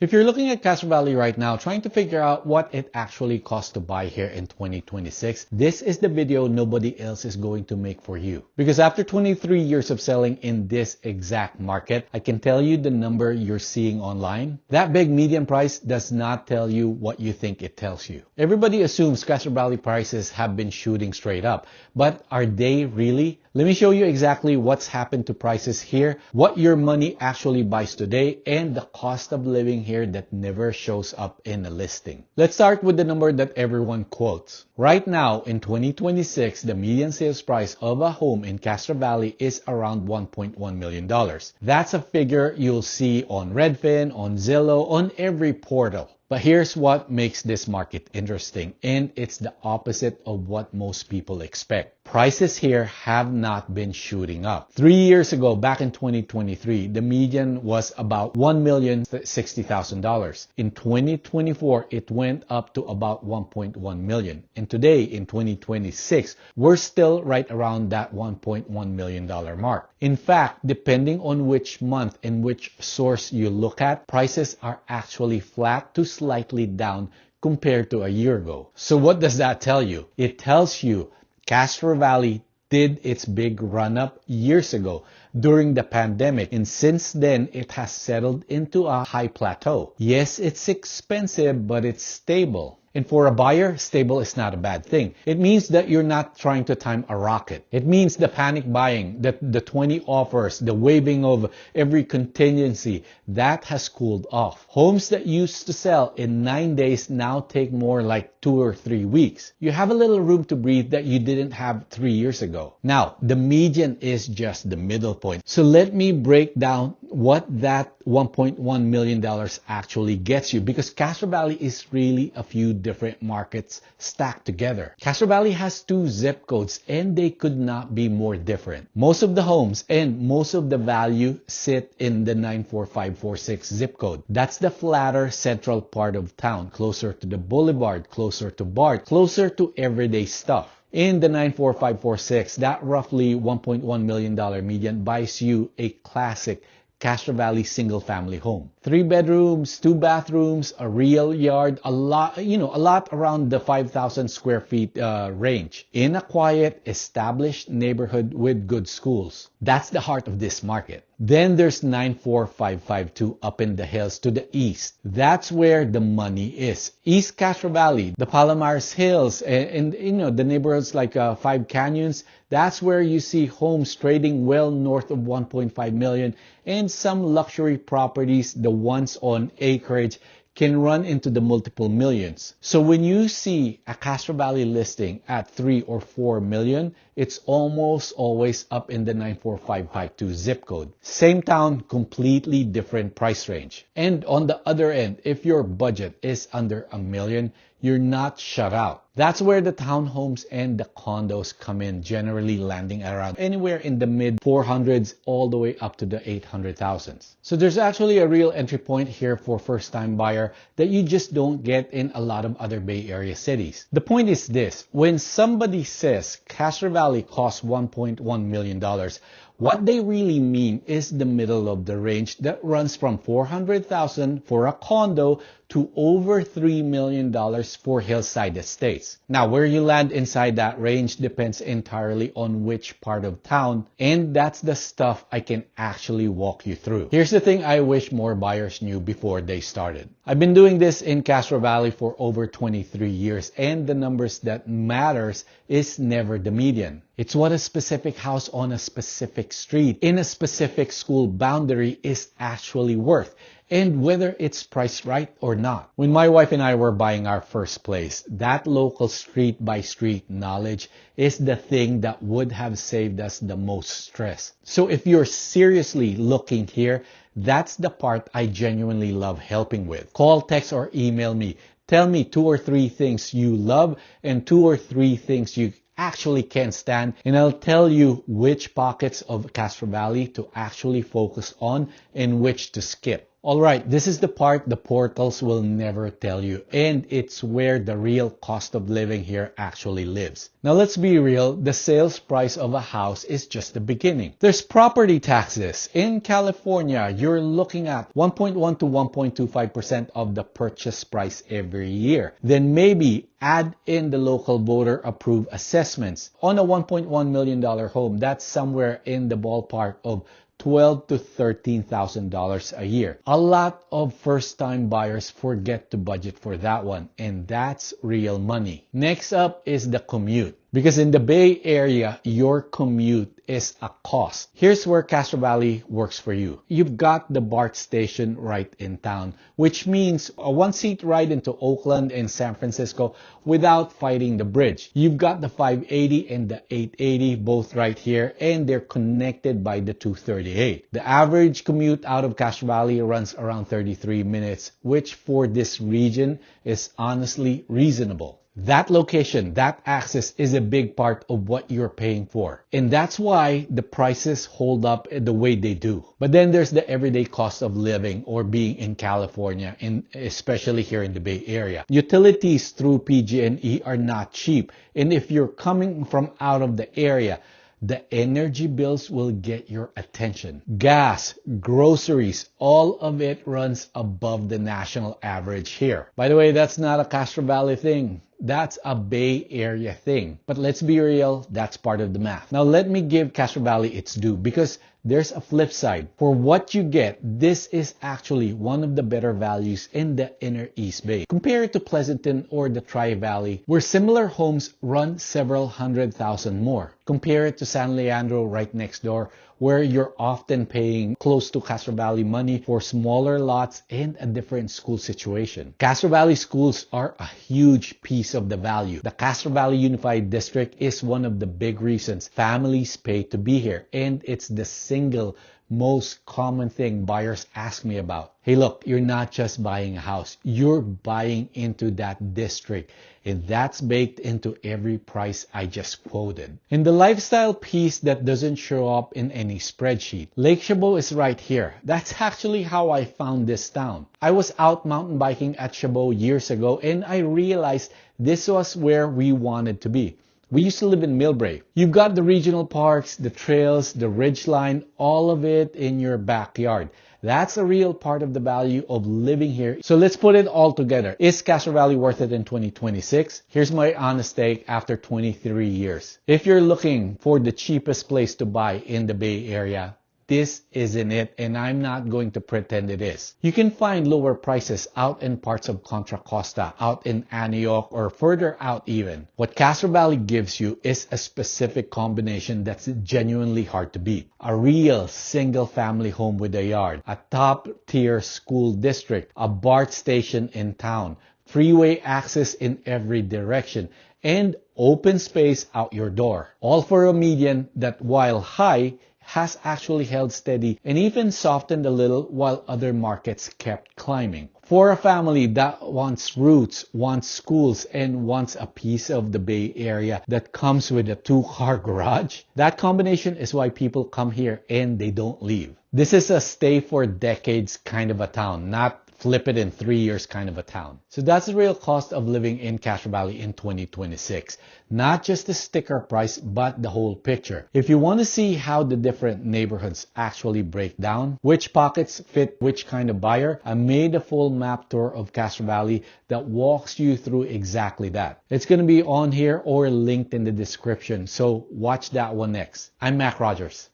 If you're looking at Castro Valley right now, trying to figure out what it actually costs to buy here in 2026, this is the video nobody else is going to make for you. Because after 23 years of selling in this exact market, I can tell you the number you're seeing online. That big median price does not tell you what you think it tells you. Everybody assumes Castro Valley prices have been shooting straight up, but are they really? Let me show you exactly what's happened to prices here, what your money actually buys today, and the cost of living here that never shows up in a listing. Let's start with the number that everyone quotes. Right now, in 2026, the median sales price of a home in Castro Valley is around $1.1 million. That's a figure you'll see on Redfin, on Zillow, on every portal. But here's what makes this market interesting, and it's the opposite of what most people expect. Prices here have not been shooting up. 3 years ago, back in 2023, the median was about $1,060,000. In 2024, it went up to about $1.1 million. And today, in 2026, we're still right around that $1.1 million mark. In fact, depending on which month and which source you look at, prices are actually flat to slightly down compared to a year ago. So what does that tell you? It tells you Castro Valley did its big run-up years ago during the pandemic, and since then it has settled into a high plateau. Yes, it's expensive, but it's stable. And for a buyer, stable is not a bad thing. It means that you're not trying to time a rocket. It means the panic buying, the 20 offers, the waiving of every contingency, that has cooled off. Homes that used to sell in 9 days now take more like 2 or 3 weeks. You have a little room to breathe that you didn't have 3 years ago. Now, the median is just the middle point. So let me break down what that $1.1 million actually gets you, because Castro Valley is really a few different markets stacked together. Castro Valley has 2 zip codes, and they could not be more different. Most of the homes and most of the value sit in the 94546 zip code. That's the flatter central part of town, closer to the boulevard, closer to BART, closer to everyday stuff. In the 94546, that roughly $1.1 million median buys you a classic Castro Valley single-family home. 3 bedrooms, 2 bathrooms, a real yard, a lot around the 5,000 square feet range. In a quiet, established neighborhood with good schools. That's the heart of this market. Then there's 94552 up in the hills to the east. That's where the money is. East Castro Valley, the Palomares Hills, and the neighborhoods like 5 Canyons. That's where you see homes trading well north of 1.5 million, and some luxury properties, the ones on acreage, can run into the multiple millions. So when you see a Castro Valley listing at 3 or 4 million, it's almost always up in the 94552 zip code. Same town, completely different price range. And on the other end, if your budget is under $1 million, you're not shut out. That's where the townhomes and the condos come in, generally landing around anywhere in the mid 400s all the way up to the 800,000s. So there's actually a real entry point here for first-time buyer that you just don't get in a lot of other Bay Area cities. The point is this: when somebody says Castro Valley costs $1.1 million, what they really mean is the middle of the range that runs from $400,000 for a condo to over $3 million for hillside estates. Now, where you land inside that range depends entirely on which part of town, and that's the stuff I can actually walk you through. Here's the thing I wish more buyers knew before they started. I've been doing this in Castro Valley for over 23 years, and the numbers that matters is never the median. It's what a specific house on a specific street in a specific school boundary is actually worth, and whether it's priced right or not. When my wife and I were buying our first place, that local street by street knowledge is the thing that would have saved us the most stress. So if you're seriously looking here, that's the part I genuinely love helping with. Call, text, or email me. Tell me 2 or 3 things you love and 2 or 3 things you actually can't stand, and I'll tell you which pockets of Castro Valley to actually focus on and which to skip. Alright, this is the part the portals will never tell you, and it's where the real cost of living here actually lives. Now let's be real, the sales price of a house is just the beginning. There's property taxes. In California, you're looking at 1.1 to 1.25% of the purchase price every year. Then maybe add in the local voter approved assessments. On a $1.1 million home, that's somewhere in the ballpark of $12,000 to $13,000 a year. A lot of first-time buyers forget to budget for that one, and that's real money. Next up is the commute. Because in the Bay Area, your commute is a cost. Here's where Castro Valley works for you. You've got the BART station right in town, which means a one-seat ride into Oakland and San Francisco without fighting the bridge. You've got the 580 and the 880 both right here, and they're connected by the 238. The average commute out of Castro Valley runs around 33 minutes, which for this region is honestly reasonable. That location, that access is a big part of what you're paying for. And that's why the prices hold up the way they do. But then there's the everyday cost of living or being in California, and especially here in the Bay Area. Utilities through PG&E are not cheap. And if you're coming from out of the area, the energy bills will get your attention. Gas, groceries, all of it runs above the national average here. By the way, that's not a Castro Valley thing. That's a Bay Area thing. But let's be real, that's part of the math. Now let me give Castro Valley its due, because there's a flip side. For what you get, this is actually one of the better values in the inner East Bay. Compare it to Pleasanton or the Tri-Valley, where similar homes run several $100,000 more. Compare it to San Leandro right next door, where you're often paying close to Castro Valley money for smaller lots and a different school situation. Castro Valley schools are a huge piece of the value. The Castro Valley Unified District is one of the big reasons families pay to be here, and it's the single most common thing buyers ask me about. Hey, look, you're not just buying a house, you're buying into that district, and that's baked into every price I just quoted. And the lifestyle piece that doesn't show up in any spreadsheet. Lake Chabot is right here. That's actually how I found this town. I was out mountain biking at Chabot years ago, and I realized this was where we wanted to be. We used to live in Millbrae. You've got the regional parks, the trails, the ridgeline, all of it in your backyard. That's a real part of the value of living here. So let's put it all together. Is Castro Valley worth it in 2026? Here's my honest take after 23 years. If you're looking for the cheapest place to buy in the Bay Area, this isn't it, and I'm not going to pretend it is. You can find lower prices out in parts of Contra Costa, out in Antioch, or further out even. What Castro Valley gives you is a specific combination that's genuinely hard to beat. A real single-family home with a yard, a top-tier school district, a BART station in town, freeway access in every direction, and open space out your door. All for a median that, while high, has actually held steady and even softened a little while other markets kept climbing. For a family that wants roots, wants schools, and wants a piece of the Bay Area that comes with a 2-car garage, that combination is why people come here and they don't leave. This is a stay for decades kind of a town, not flip it in 3 years kind of a town. So that's the real cost of living in Castro Valley in 2026. Not just the sticker price, but the whole picture. If you want to see how the different neighborhoods actually break down, which pockets fit which kind of buyer, I made a full map tour of Castro Valley that walks you through exactly that. It's going to be on here or linked in the description, so watch that one next. I'm Mac Rogers.